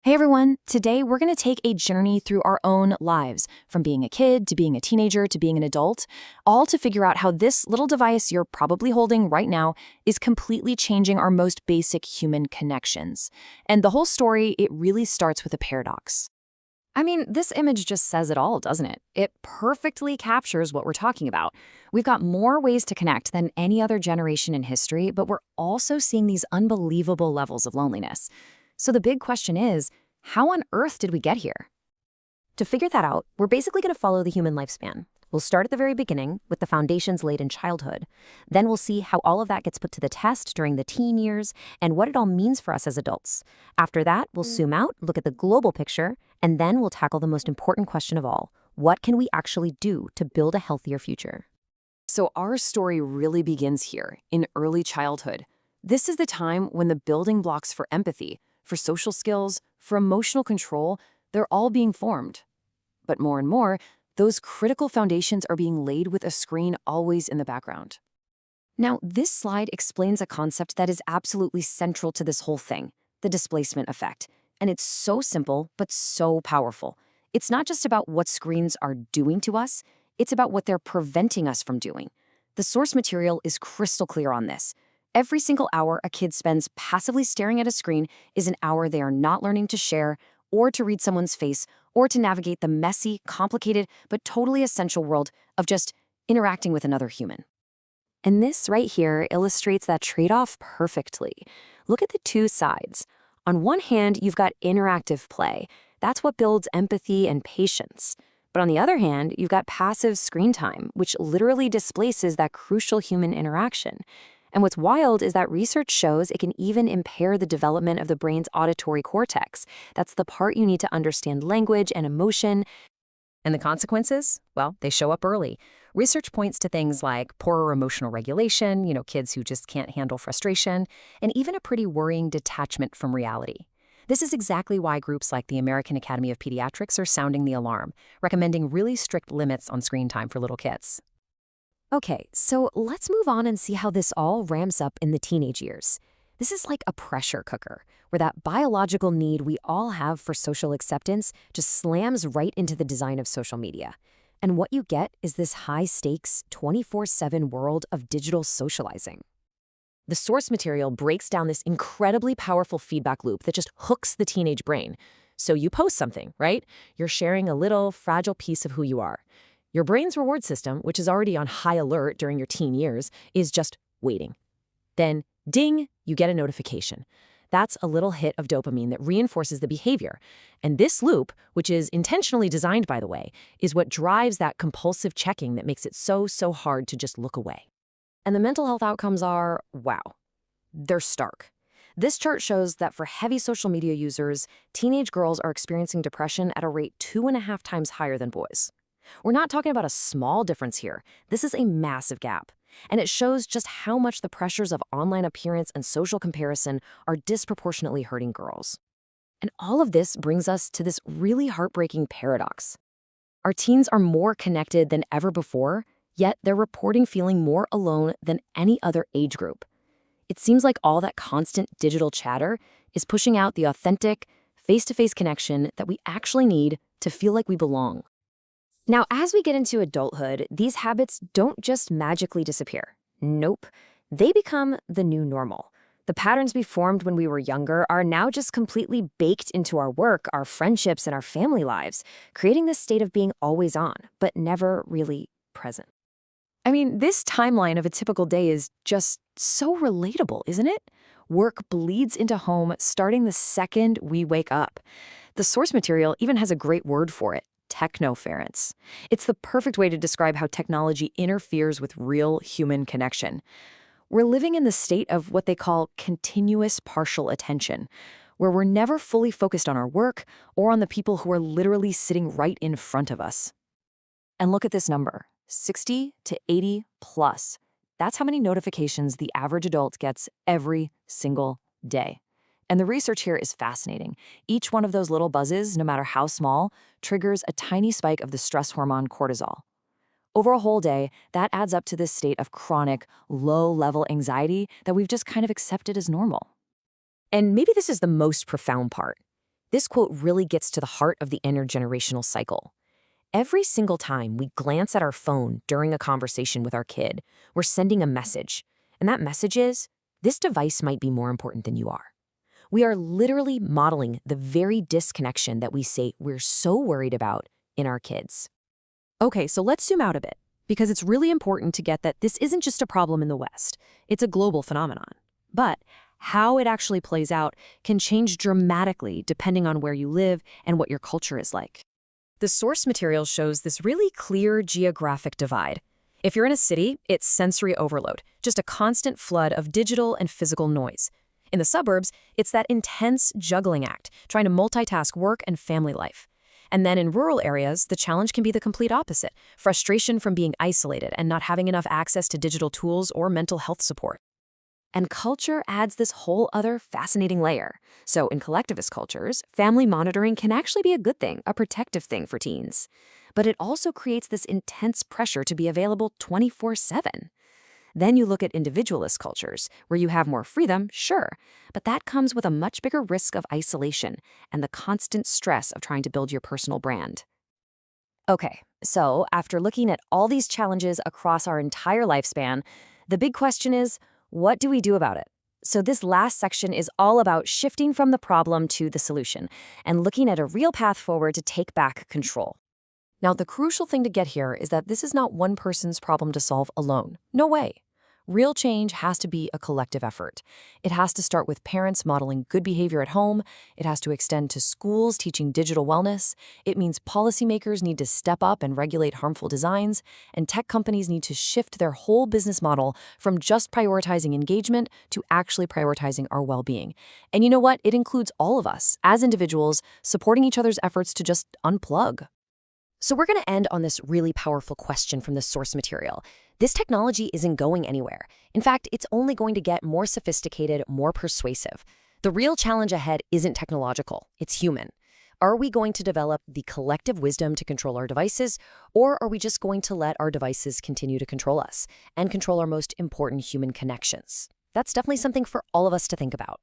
Hey everyone, today we're going to take a journey through our own lives, from being a kid to being a teenager to being an adult, all to figure out how this little device you're probably holding right now is completely changing our most basic human connections. And the whole story, it really starts with a paradox. I mean, this image just says it all, doesn't it? It perfectly captures what we're talking about. We've got more ways to connect than any other generation in history, but we're also seeing these unbelievable levels of loneliness. So the big question is, how on earth did we get here? To figure that out, we're basically going to follow the human lifespan. We'll start at the very beginning with the foundations laid in childhood. Then we'll see how all of that gets put to the test during the teen years and what it all means for us as adults. After that, we'll zoom out, look at the global picture, and then we'll tackle the most important question of all. What can we actually do to build a healthier future? So our story really begins here, in early childhood. This is the time when the building blocks for empathy, for social skills, for emotional control, they're all being formed. But more and more, those critical foundations are being laid with a screen always in the background. Now, this slide explains a concept that is absolutely central to this whole thing, the displacement effect. And it's so simple, but so powerful. It's not just about what screens are doing to us, it's about what they're preventing us from doing. The source material is crystal clear on this. Every single hour a kid spends passively staring at a screen is an hour they are not learning to share, or to read someone's face, or to navigate the messy, complicated, but totally essential world of just interacting with another human. And this right here illustrates that trade-off perfectly. Look at the two sides. On one hand, you've got interactive play. That's what builds empathy and patience. But on the other hand, you've got passive screen time, which literally displaces that crucial human interaction. And what's wild is that research shows it can even impair the development of the brain's auditory cortex. That's the part you need to understand language and emotion. And the consequences? Well, they show up early. Research points to things like poorer emotional regulation, kids who just can't handle frustration, and even a pretty worrying detachment from reality. This is exactly why groups like the American Academy of Pediatrics are sounding the alarm, recommending really strict limits on screen time for little kids. Okay, so let's move on and see how this all ramps up in the teenage years. This is like a pressure cooker, where that biological need we all have for social acceptance just slams right into the design of social media. And what you get is this high-stakes, 24/7 world of digital socializing. The source material breaks down this incredibly powerful feedback loop that just hooks the teenage brain. So you post something, right? You're sharing a little fragile piece of who you are. Your brain's reward system, which is already on high alert during your teen years, is just waiting. Then, ding, you get a notification. That's a little hit of dopamine that reinforces the behavior. And this loop, which is intentionally designed, by the way, is what drives that compulsive checking that makes it so hard to just look away. And the mental health outcomes are, wow, they're stark. This chart shows that for heavy social media users, teenage girls are experiencing depression at a rate 2.5 times higher than boys. We're not talking about a small difference here. This is a massive gap. And it shows just how much the pressures of online appearance and social comparison are disproportionately hurting girls. And all of this brings us to this really heartbreaking paradox. Our teens are more connected than ever before, yet they're reporting feeling more alone than any other age group. It seems like all that constant digital chatter is pushing out the authentic, face-to-face connection that we actually need to feel like we belong. Now, as we get into adulthood, these habits don't just magically disappear. Nope. They become the new normal. The patterns we formed when we were younger are now just completely baked into our work, our friendships, and our family lives, creating this state of being always on, but never really present. I mean, this timeline of a typical day is just so relatable, isn't it? Work bleeds into home starting the second we wake up. The source material even has a great word for it: technoference. It's the perfect way to describe how technology interferes with real human connection. We're living in the state of what they call continuous partial attention, where we're never fully focused on our work or on the people who are literally sitting right in front of us. And look at this number, 60 to 80 plus. That's how many notifications the average adult gets every single day. And the research here is fascinating. Each one of those little buzzes, no matter how small, triggers a tiny spike of the stress hormone cortisol. Over a whole day, that adds up to this state of chronic, low-level anxiety that we've just kind of accepted as normal. And maybe this is the most profound part. This quote really gets to the heart of the intergenerational cycle. Every single time we glance at our phone during a conversation with our kid, we're sending a message. And that message is, this device might be more important than you are. We are literally modeling the very disconnection that we say we're so worried about in our kids. Okay, so let's zoom out a bit, because it's really important to get that this isn't just a problem in the West. It's a global phenomenon. But how it actually plays out can change dramatically depending on where you live and what your culture is like. The source material shows this really clear geographic divide. If you're in a city, it's sensory overload, just a constant flood of digital and physical noise. In the suburbs, it's that intense juggling act, trying to multitask work and family life. And then in rural areas, the challenge can be the complete opposite, frustration from being isolated and not having enough access to digital tools or mental health support. And culture adds this whole other fascinating layer. So in collectivist cultures, family monitoring can actually be a good thing, a protective thing for teens. But it also creates this intense pressure to be available 24/7. Then you look at individualist cultures, where you have more freedom, sure, but that comes with a much bigger risk of isolation and the constant stress of trying to build your personal brand. Okay, so after looking at all these challenges across our entire lifespan, the big question is, what do we do about it? So this last section is all about shifting from the problem to the solution and looking at a real path forward to take back control. Now, the crucial thing to get here is that this is not one person's problem to solve alone. No way. Real change has to be a collective effort. It has to start with parents modeling good behavior at home. It has to extend to schools teaching digital wellness. It means policymakers need to step up and regulate harmful designs. And tech companies need to shift their whole business model from just prioritizing engagement to actually prioritizing our well-being. And you know what? It includes all of us, as individuals, supporting each other's efforts to just unplug. So we're going to end on this really powerful question from the source material. This technology isn't going anywhere. In fact, it's only going to get more sophisticated, more persuasive. The real challenge ahead isn't technological, it's human. Are we going to develop the collective wisdom to control our devices, or are we just going to let our devices continue to control us and control our most important human connections? That's definitely something for all of us to think about.